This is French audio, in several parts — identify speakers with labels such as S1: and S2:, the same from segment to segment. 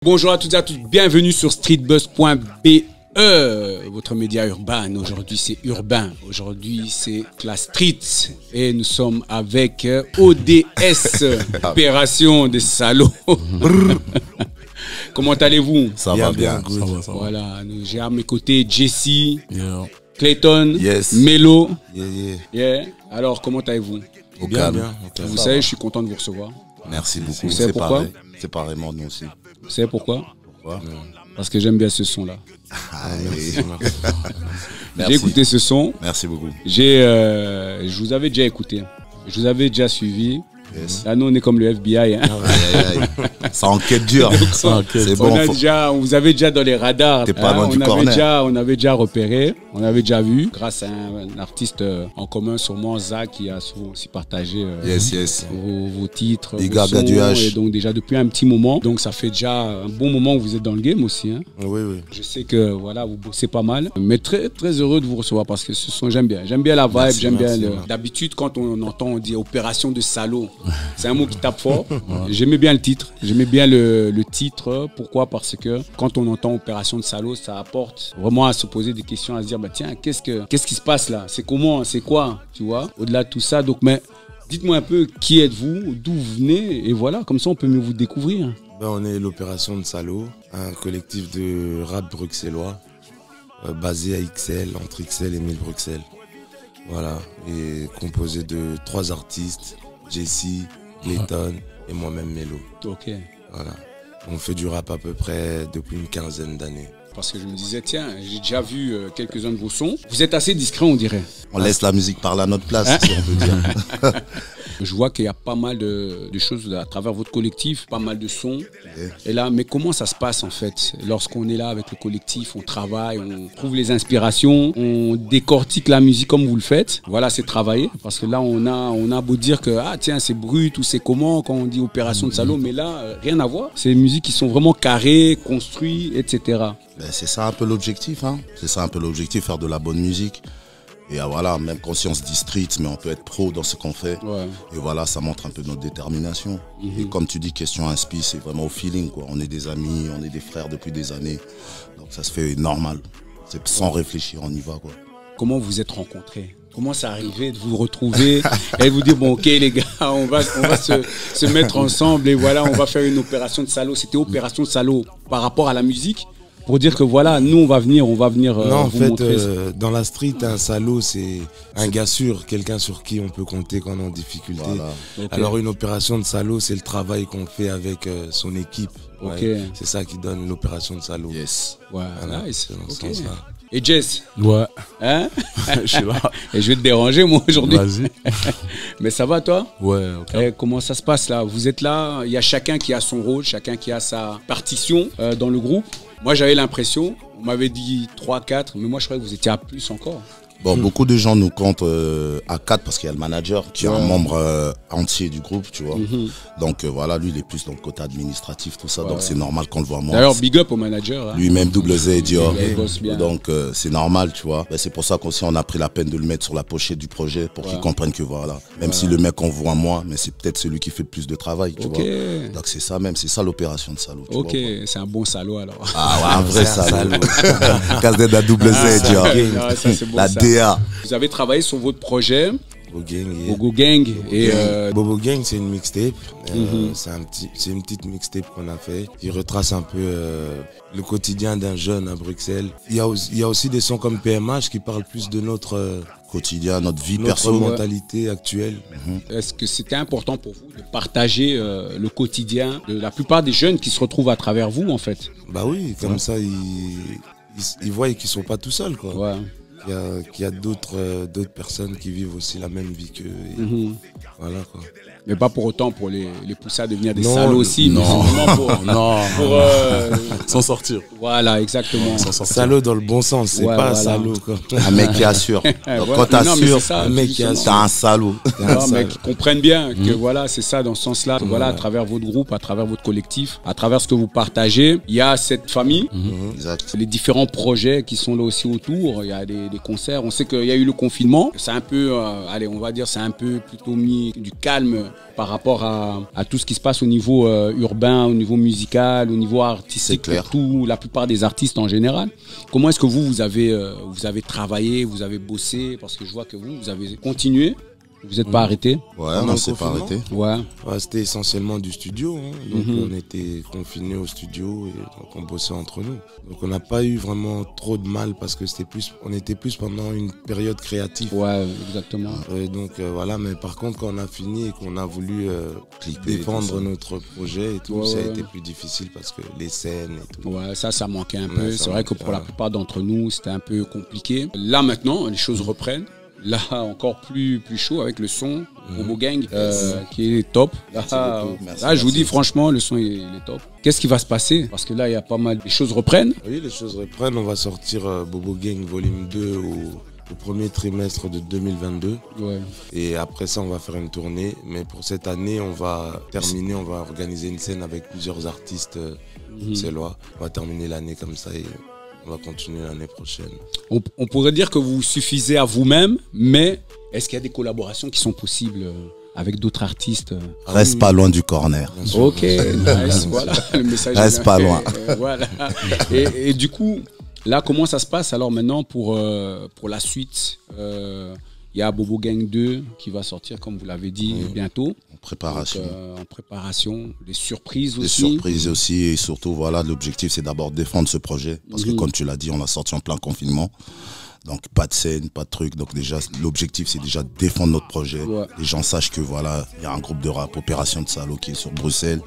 S1: Bonjour à toutes et à tous, bienvenue sur streetbuzz.be, votre média urbain. Aujourd'hui c'est urbain, aujourd'hui c'est la street et nous sommes avec ODS, Opération des Salauds. Comment allez-vous?
S2: Ça va bien.
S3: Ça va.
S1: Voilà, j'ai à mes côtés Jesse,
S3: Yeah.
S1: Clayton,
S2: Yes.
S1: Melo.
S2: Yeah.
S1: Alors comment allez-vous?
S2: Au
S3: Bien,
S2: calme.
S3: bien.
S1: Vous savez, je suis content de vous recevoir.
S2: Merci beaucoup.
S1: Vous savez pourquoi?
S2: pareil. C'est pareillement nous aussi.
S1: Vous savez pourquoi?
S2: Pourquoi?
S1: Parce que j'aime bien ce son-là.
S3: Merci.
S1: J'ai écouté ce son.
S2: Merci beaucoup.
S1: Je vous avais déjà écouté. Je vous avais déjà suivi.
S2: Yes.
S1: Là, nous, on est comme le FBI. Hein.
S2: Aïe, aïe, aïe. Ça enquête dure. C'est bon.
S1: On vous avait déjà dans les radars.
S2: T'es pas loin du corner.
S1: On avait déjà repéré, on avait déjà vu. Grâce à un artiste en commun, sûrement Zach, qui a souvent aussi partagé
S2: Yes.
S1: vos titres,
S2: Les
S1: vos
S2: gars
S1: sons,
S2: du H.
S1: et donc déjà depuis un petit moment. Donc ça fait déjà un bon moment que vous êtes dans le game aussi. Hein.
S3: Oui.
S1: Je sais que voilà, vous bossez pas mal, mais très très heureux de vous recevoir parce que ce son j'aime bien la vibe,
S3: Merci,
S1: j'aime bien
S3: merci.
S1: D'habitude quand on entend on dit opération de salaud, c'est un mot qui tape fort. J'aimais bien le titre, j'aimais bien le titre. Pourquoi? Parce que quand on entend opération de salaud, ça apporte vraiment à se poser des questions, à se dire bah tiens, qu'est-ce qui se passe là? C'est comment? C'est quoi? Tu vois? Au-delà de tout ça, donc mais dites-moi un peu qui êtes-vous, d'où vous venez, et voilà, comme ça on peut mieux vous découvrir.
S3: Ben, on est l'Opération de Salaud, un collectif de rap bruxellois basé à XL, entre XL et 1000 Bruxelles. Voilà, et composé de 3 artistes, Jesse, Clayton et moi-même Melo.
S1: Ok.
S3: Voilà. On fait du rap à peu près depuis une quinzaine d'années.
S1: Parce que je me disais, tiens, j'ai déjà vu quelques-uns de vos sons. Vous êtes assez discret, on dirait.
S2: On laisse la musique parler à notre place, si on peut dire.
S1: Je vois qu'il y a pas mal de choses à travers votre collectif, pas mal de sons. Et là, mais comment ça se passe en fait? Lorsqu'on est là avec le collectif, on travaille, on trouve les inspirations, on décortique la musique comme vous le faites. Voilà, c'est travailler. Parce que là, on a beau dire que, ah tiens, c'est brut ou c'est comment quand on dit opération de salaud, mais là, rien à voir. C'est des musiques qui sont vraiment carrées, construites, etc.
S2: Ben, c'est ça un peu l'objectif. Hein. C'est ça un peu l'objectif, faire de la bonne musique. Et voilà, même quand on se dit street, mais on peut être pro dans ce qu'on fait.
S1: Ouais.
S2: Et voilà, ça montre un peu notre détermination. Et comme tu dis, question inspi, c'est vraiment au feeling, quoi. On est des amis, on est des frères depuis des années. Donc ça se fait normal. C'est sans réfléchir, on y va, quoi.
S1: Comment vous êtes rencontrés? Comment c'est arrivé de vous retrouver et vous dire, bon, ok les gars, on va se mettre ensemble et voilà, on va faire une opération de salaud. C'était opération de salaud par rapport à la musique pour dire que voilà, nous, on va venir
S3: Non, en
S1: vous
S3: fait,
S1: montrer.
S3: dans la street, un salaud, c'est un gars sûr, quelqu'un sur qui on peut compter quand on est en difficulté.
S2: Voilà.
S1: Ok.
S3: Alors une opération de salaud, c'est le travail qu'on fait avec son équipe. Ouais.
S1: Ok.
S3: C'est ça qui donne l'opération de salaud.
S2: Yes.
S1: Ouais,
S3: Voilà,
S1: nice.
S3: c'est dans ce
S1: Ok.
S3: sens-là.
S1: Et Jess,
S4: Ouais,
S1: hein?
S4: je suis là.
S1: Et je vais te déranger moi aujourd'hui.
S4: Vas-y.
S1: Mais ça va toi?
S4: Ouais, ok.
S1: Et comment ça se passe là? Vous êtes là, il y a chacun qui a son rôle, chacun qui a sa partition dans le groupe. Moi j'avais l'impression, on m'avait dit 3, 4, mais moi je croyais que vous étiez à plus encore.
S2: Bon, beaucoup de gens nous comptent à 4 parce qu'il y a le manager qui est un
S1: Ouais.
S2: membre entier du groupe, tu vois.
S1: Mhm.
S2: Donc voilà, lui il est plus dans le côté administratif, tout ça.
S1: Ouais,
S2: donc
S1: ouais.
S2: c'est normal qu'on le voit moins.
S1: D'ailleurs, big up au manager. Hein.
S2: Lui-même double Z et Dior.
S1: Il bosse bien.
S2: Donc c'est normal, tu vois. Ben, c'est pour ça qu'aussi on a pris la peine de le mettre sur la pochette du projet pour qu'il comprenne que voilà. Même si le mec on voit moins, mais c'est peut-être celui qui fait le plus de travail, tu
S1: Ok.
S2: vois. Donc c'est ça même, c'est ça l'opération de salaud. tu
S1: Ok,
S2: vois, quoi.
S1: c'est un bon salaud alors.
S2: Ah ouais, un vrai
S3: C'est un
S2: salaud. Casse-tête à double Z, Dior.
S1: Ah, ça, c'est bon,
S2: La
S1: ça.
S2: DA.
S1: Vous avez travaillé sur votre projet,
S3: Bobo Gang, yeah.
S1: Bogo Gang, et
S3: Bobo Gang, c'est une mixtape. C'est une petite mixtape qu'on a fait qui retrace un peu le quotidien d'un jeune à Bruxelles. Il y a aussi des sons comme PMH qui parlent plus de notre
S2: Quotidien, notre vie
S3: notre
S2: personnelle.
S3: mentalité actuelle.
S1: est-ce que c'était important pour vous de partager le quotidien de la plupart des jeunes qui se retrouvent à travers vous en fait?
S3: Bah oui, comme ça, ils voient qu'ils sont pas tout seuls, quoi.
S1: Ouais.
S3: Qu'il y a d'autres personnes qui vivent aussi la même vie qu'eux. Et
S1: Mhm.
S3: Voilà, quoi.
S1: Mais pas pour autant pour les pousser à devenir des
S3: Non,
S1: salauds aussi, mais
S2: non.
S1: c'est vraiment pour,
S4: Non,
S1: pour,
S4: sans sortir.
S1: voilà, exactement.
S4: Sans sortir.
S3: Salaud dans le bon sens, c'est
S1: Ouais,
S3: pas
S1: voilà.
S3: salaud, quoi.
S2: Un mec qui assure. Donc
S1: Ouais,
S2: quand
S1: non, mais c'est
S2: t'assures,
S1: ça,
S3: un mec qui
S1: justement.
S2: t'as un salaud.
S1: Non, mais qui comprennent bien que voilà, c'est ça dans ce sens-là. Voilà, à travers votre groupe, à travers votre collectif, à travers ce que vous partagez, il y a cette famille,
S2: Exact.
S1: les différents projets qui sont là aussi autour. Il y a des concerts. On sait qu'il y a eu le confinement. C'est un peu, allez, on va dire, c'est un peu plutôt mis du calme par rapport à tout ce qui se passe au niveau urbain, au niveau musical, au niveau artistique, pour la plupart des artistes en général. Comment est-ce que vous avez travaillé, vous avez bossé? Parce que je vois que vous avez continué. Vous n'êtes pas arrêté?
S2: Ouais, on ne s'est pas arrêté.
S1: Ouais.
S3: C'était essentiellement du studio. Hein. Donc on était confinés au studio et donc on bossait entre nous. Donc on n'a pas eu vraiment trop de mal parce que on était plus pendant une période créative.
S1: Ouais, exactement.
S3: Et donc voilà, mais par contre quand on a fini et qu'on a voulu défendre notre projet et tout, ça a été plus difficile parce que les scènes et tout.
S1: Ouais, ça manquait un peu. C'est vrai que pour la plupart d'entre nous, c'était un peu compliqué. Là maintenant, les choses reprennent. Là, encore plus chaud avec le son, Bobo Gang, qui est top. Là, je vous dis franchement, le son il est top. Qu'est-ce qui va se passer? Parce que là, il y a pas mal. Les choses reprennent.
S3: Oui, les choses reprennent. On va sortir Bobo Gang volume 2 au premier trimestre de 2022. Ouais. Et après ça, on va faire une tournée. Mais pour cette année, on va organiser une scène avec plusieurs artistes bruxellois. On va terminer l'année comme ça et on va continuer l'année prochaine.
S1: On pourrait dire que vous suffisez à vous-même, mais est-ce qu'il y a des collaborations qui sont possibles avec d'autres artistes?
S2: Reste pas loin du corner.
S1: Ok, nice, voilà, le message.
S2: Reste pas loin.
S1: Voilà. Et du coup, là, comment ça se passe alors maintenant pour la suite? Il y a Bobo Gang 2 qui va sortir, comme vous l'avez dit, bientôt. En
S2: préparation.
S1: Donc, en préparation. Des surprises aussi.
S2: Des surprises aussi. Et surtout, voilà, l'objectif, c'est d'abord défendre ce projet. Parce que, comme tu l'as dit, on l'a sorti en plein confinement. Donc, pas de scène, pas de truc. Donc, déjà, l'objectif, c'est déjà défendre notre projet. Ouais. Les gens sachent que, voilà, il y a un groupe de rap, Opération de Salaud, qui est sur Bruxelles,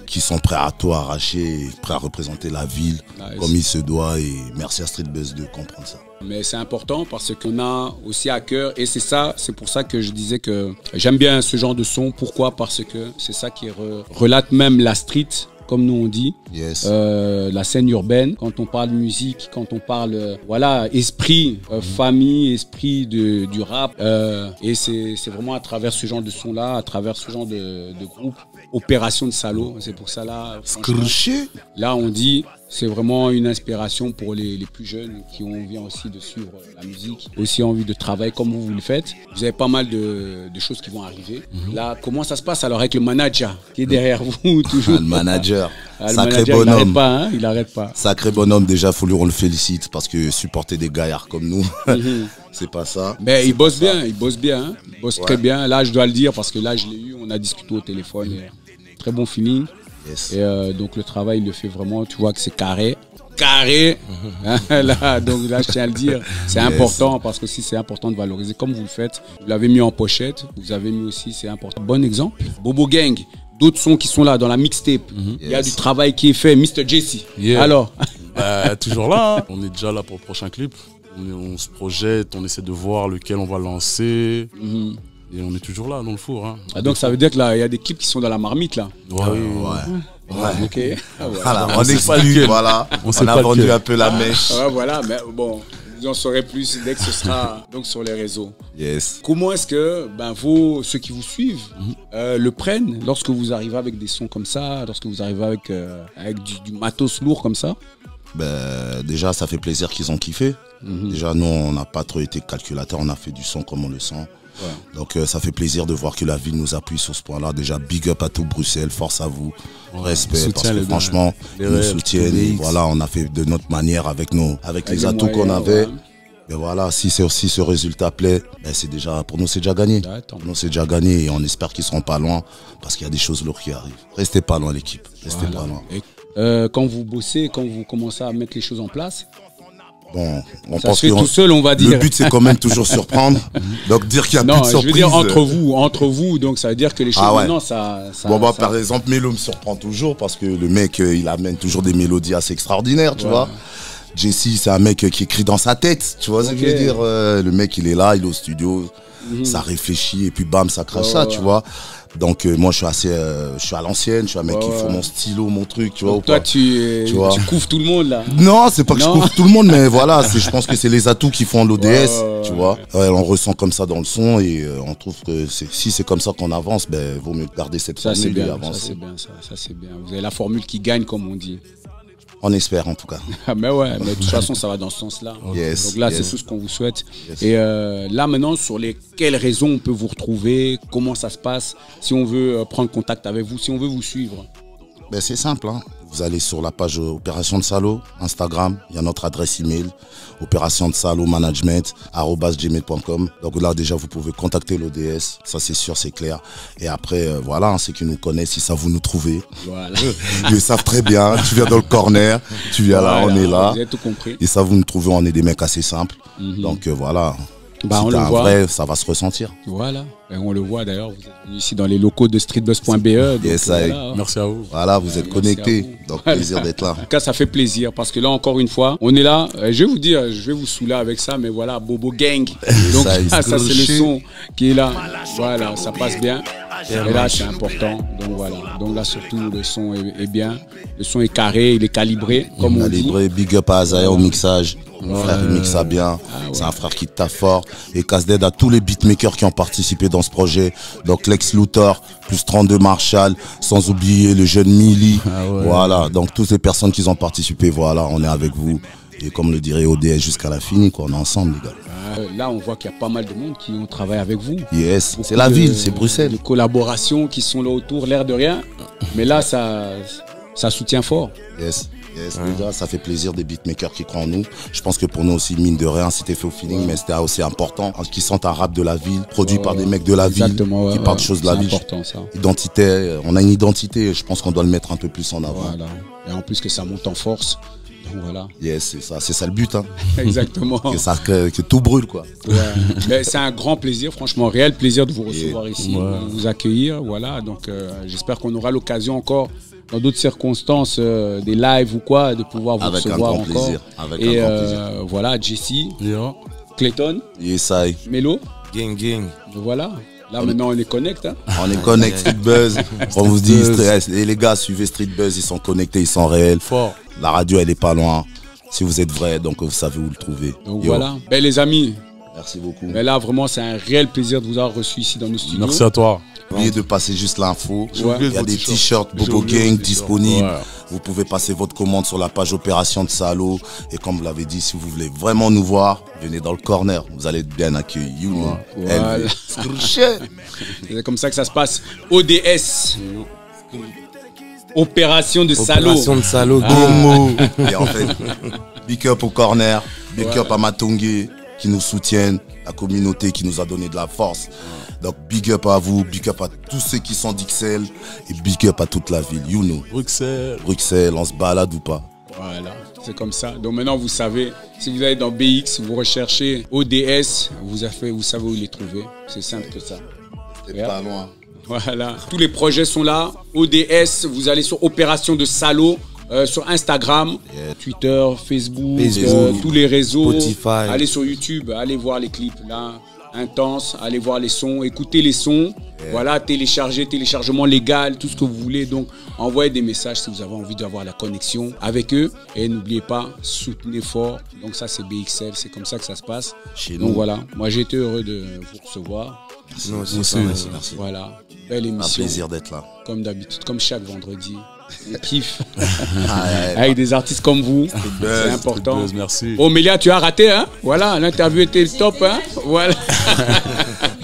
S2: qui sont prêts à tout arracher, prêts à représenter la ville comme il se doit. Et merci à Street Buzz de comprendre ça.
S1: Mais c'est important parce qu'on a aussi à cœur, et c'est pour ça que je disais que j'aime bien ce genre de son. Pourquoi? Parce que c'est ça qui relate même la street, comme nous on dit, la scène urbaine. Quand on parle musique, quand on parle esprit, famille, esprit du rap, et c'est vraiment à travers ce genre de son-là, à travers ce genre de groupe, Opération de Salaud. C'est pour ça là on dit c'est vraiment une inspiration pour les plus jeunes qui ont envie aussi de suivre la musique, aussi envie de travailler comme vous le faites. Vous avez pas mal de choses qui vont arriver. Là, comment ça se passe alors avec le manager qui est derrière vous toujours?
S2: Le manager,
S1: sacré bonhomme. Il n'arrête pas.
S2: Sacré bonhomme, déjà, on le félicite parce que supporter des gaillards comme nous, c'est pas ça.
S1: Mais il bosse bien, il bosse très bien. Là, je dois le dire parce que là, je l'ai eu, on a discuté au téléphone. Très bon feeling. Yes. Et donc le travail il le fait vraiment, tu vois que c'est carré. Là, donc là je tiens à le dire, c'est important parce que si c'est important de valoriser comme vous le faites. Vous l'avez mis en pochette, vous avez mis aussi, c'est important. Bon exemple, Bobo Gang, d'autres sons qui sont là dans la mixtape. Il y a du travail qui est fait, Mr. Jesse. Alors
S4: toujours là, hein. On est déjà là pour le prochain clip. On se projette, on essaie de voir lequel on va lancer. Et on est toujours là dans le four. Hein.
S1: Donc ça veut dire qu'il y a des clips qui sont dans la marmite là.
S2: Ok.
S1: Voilà,
S2: on exclut, voilà. On a vendu un peu la mèche.
S1: Voilà, mais bon, vous en saurez plus dès que ce sera donc sur les réseaux.
S2: Yes.
S1: Comment est-ce que ceux qui vous suivent le prennent lorsque vous arrivez avec des sons comme ça, lorsque vous arrivez avec du matos lourd comme ça?
S2: Déjà, ça fait plaisir qu'ils ont kiffé. Déjà, nous, on n'a pas trop été calculateurs, on a fait du son comme on le sent. Ouais. Donc ça fait plaisir de voir que la ville nous appuie sur ce point-là. Déjà big up à tout Bruxelles, force à vous, respect parce que franchement ils nous soutiennent et voilà, on a fait de notre manière avec les atouts qu'on avait. Mais voilà, si ce résultat plaît, c'est déjà pour nous c'est déjà gagné. Pour nous c'est déjà gagné et on espère qu'ils seront pas loin parce qu'il y a des choses lourdes qui arrivent. Restez pas loin l'équipe, restez pas loin.
S1: Et quand vous bossez, quand vous commencez à mettre les choses en place.
S2: Bon, on
S1: pense que tout seul, on va dire.
S2: Le but, c'est quand même toujours surprendre. Donc, dire qu'il y a plus de surprise.
S1: Je veux dire entre vous. Donc, ça veut dire que les choses, maintenant, ça...
S2: Par exemple, Mélo me surprend toujours parce que le mec, il amène toujours des mélodies assez extraordinaires, tu vois. Jesse, c'est un mec qui écrit dans sa tête, tu vois ce que je veux dire. Le mec, il est là, il est au studio, ça réfléchit et puis bam, ça crache ça, tu vois. Donc moi je suis à l'ancienne, je suis un mec qui faut mon stylo, mon truc, tu vois.
S1: Donc toi tu couvres tout le monde là.
S2: Non, c'est pas que je couvre tout le monde, mais voilà, je pense que c'est les atouts qui font l'ODS, tu vois. On ressent comme ça dans le son et on trouve que si c'est comme ça qu'on avance, vaut mieux garder cette formule et avancer.
S1: Ça c'est bien. Vous avez la formule qui gagne comme on dit.
S2: On espère en tout cas.
S1: Mais ouais, mais de toute façon, ça va dans ce sens-là.
S2: Yes,
S1: Donc là,
S2: yes.
S1: c'est tout ce qu'on vous souhaite.
S2: Yes.
S1: Et là, maintenant, sur quelles raisons on peut vous retrouver, comment ça se passe, si on veut prendre contact avec vous, si on veut vous suivre.
S2: Ben, c'est simple, hein. Vous allez sur la page Opération de Salo, Instagram, il y a notre adresse email, opération de Salo management @gmail.com. Donc là déjà vous pouvez contacter l'ODS, ça c'est sûr, c'est clair. Et après voilà, hein, ceux qui nous connaissent, ils savent vous nous trouver.
S1: Voilà.
S2: Ils savent très bien, tu viens dans le corner, tu viens là, on est là.
S1: Vous avez tout compris.
S2: Ils savent vous nous trouver, on est des mecs assez simples. Donc voilà.
S1: Bah,
S2: si
S1: on
S2: t'as
S1: le
S2: un
S1: voit.
S2: vrai, ça va se ressentir.
S1: Voilà. Et on le voit d'ailleurs, vous êtes venu ici dans les locaux de streetbuzz.be. donc
S2: Yes,
S1: voilà.
S4: Merci à vous.
S2: Voilà, vous êtes
S1: Merci
S2: connectés.
S1: à vous.
S2: Donc
S1: Voilà.
S2: plaisir d'être là.
S1: En tout cas, ça fait plaisir parce que là, encore une fois, on est là. Je vais vous dire, je vais vous saouler avec ça, mais voilà, Bobo Gang. Donc, ça c'est le son qui est là. Voilà, ça passe bien. Et là, c'est important. Donc voilà. Donc là, surtout, le son est bien. Le son est carré, il est calibré, comme on dit.
S2: Calibré, big up à Azaïa au mixage. Mon frère, il mixe ça bien. C'est un frère qui taffe fort. Et casse d'aide à tous les beatmakers qui ont participé dans ce projet. Donc Lex Luthor, plus 32 Marshall, sans oublier le jeune Millie. Voilà, donc toutes ces personnes qui ont participé, voilà, on est avec vous. Et comme le dirait ODS jusqu'à la fin, quoi, on est ensemble, les gars.
S1: Là, on voit qu'il y a pas mal de monde qui ont travaillé avec vous.
S2: Yes, c'est
S1: Beaucoup
S2: la
S1: de-
S2: ville, c'est Bruxelles.
S1: De collaborations qui sont là autour, l'air de rien. Mais là, ça soutient fort.
S2: Yes, yes, déjà, ça fait plaisir des beatmakers qui croient en nous. Je pense que pour nous aussi, mine de rien, c'était fait au feeling, mais c'était aussi important. Qui sentent un rap de la ville, produit par des mecs de la ville,
S1: Exactement,
S2: qui parlent de choses de la ville.
S1: C'est important, ça.
S2: Identité, on a une identité, je pense qu'on doit le mettre un peu plus en avant.
S1: Voilà. Et en plus que ça monte en force. Donc voilà.
S2: Yes, c'est ça le but, hein.
S1: Exactement.
S2: que tout brûle, quoi.
S1: Ouais. Mais c'est un grand plaisir, franchement, réel plaisir de vous recevoir ici, de vous accueillir. Voilà. Donc j'espère qu'on aura l'occasion encore, dans d'autres circonstances, des lives ou quoi, de pouvoir vous
S2: Avec un
S1: recevoir
S2: grand
S1: encore.
S2: plaisir. Avec
S1: Et
S2: un grand plaisir.
S1: voilà, Jesse,
S4: Yeah.
S1: Clayton,
S2: Yes, I.
S1: Melo.
S3: Gang, gang.
S1: Voilà. Là maintenant on est connect. Hein.
S2: On est connect Street Buzz. On vous dit, et les gars, suivez Street Buzz, ils sont connectés, ils sont réels.
S4: Fort.
S2: La radio, elle est pas loin. Si vous êtes vrai, donc vous savez où le trouver.
S1: Donc
S2: Yo,
S1: voilà. Ben, les amis,
S2: Merci beaucoup.
S1: mais là vraiment c'est un réel plaisir de vous avoir reçu ici dans nos studios.
S4: Merci à toi.
S2: Oubliez de passer juste l'info.
S1: Ouais.
S2: Il y a des t-shirts Bobo
S4: oublié
S2: Gang
S4: vos t-shirts.
S2: disponibles.
S4: Ouais.
S2: Vous pouvez passer votre commande sur la page Opération de Salo. Et comme vous l'avez dit, si vous voulez vraiment nous voir, venez dans le corner. Vous allez être bien accueillis. You know.
S1: Voilà.
S2: LV. Scrooge.
S1: C'est comme ça que ça se passe. ODS. Opération de salaud.
S3: Opération de salaud, gang.
S2: Gomo. Et en fait, big up au corner. Big up à Matongé qui nous soutiennent. La communauté qui nous a donné de la force. Donc big up à vous. Big up à tous ceux qui sont d'Ixelles. Et big up à toute la ville. You know.
S4: Bruxelles.
S2: Bruxelles, on se balade ou pas?
S1: Voilà, c'est comme ça. Donc maintenant, vous savez, si vous allez dans BX, vous recherchez ODS, vous savez où les trouver. C'est simple que ça.
S2: C'est pas loin.
S1: Voilà, tous les projets sont là. ODS, vous allez sur Opération de Salaud, sur Instagram, Twitter, Facebook, tous les réseaux.
S3: Spotify.
S1: Allez sur YouTube, allez voir les clips là. Intense, allez voir les sons, écoutez les sons, voilà, téléchargement légal, tout ce que vous voulez. Donc, envoyez des messages si vous avez envie d'avoir la connexion avec eux. Et n'oubliez pas, soutenez fort. Donc ça, c'est BXL, c'est comme ça que ça se passe.
S2: Chez
S1: Donc
S2: nous.
S1: voilà, moi j'ai été heureux de vous recevoir.
S3: Non,
S2: Merci,
S3: c'est ça,
S2: merci, merci.
S1: Voilà, belle
S2: Un
S1: émission,
S2: plaisir d'être là.
S1: comme d'habitude, comme chaque vendredi. On kiffe
S2: Ah, ouais.
S1: avec des artistes comme vous, c'est important.
S4: Buzz, merci.
S1: Oh Mélia, tu as raté, hein? Voilà, l'interview était top, hein? Voilà.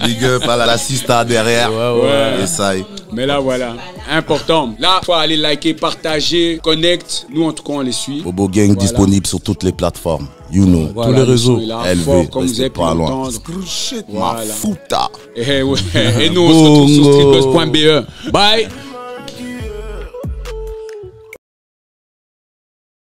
S2: Big up à la sista derrière.
S1: ouais.
S2: Et ça y est.
S1: Mais là, voilà, important. Là, il faut aller liker, partager, connect. Nous, en tout cas, on les suit.
S2: Bobo Gang
S1: Voilà.
S2: disponible sur toutes les plateformes. You know.
S1: Voilà,
S4: les
S1: le
S4: réseaux.
S1: son est là,
S2: LV,
S1: fort, comme vous
S2: restez
S1: avez pu
S2: pas loin.
S1: l'entendre.
S2: Scrooge,
S1: Voilà.
S2: ma fouta.
S1: Et, ouais. Et nous, on se retrouve sur streetbuzz.be. Bye.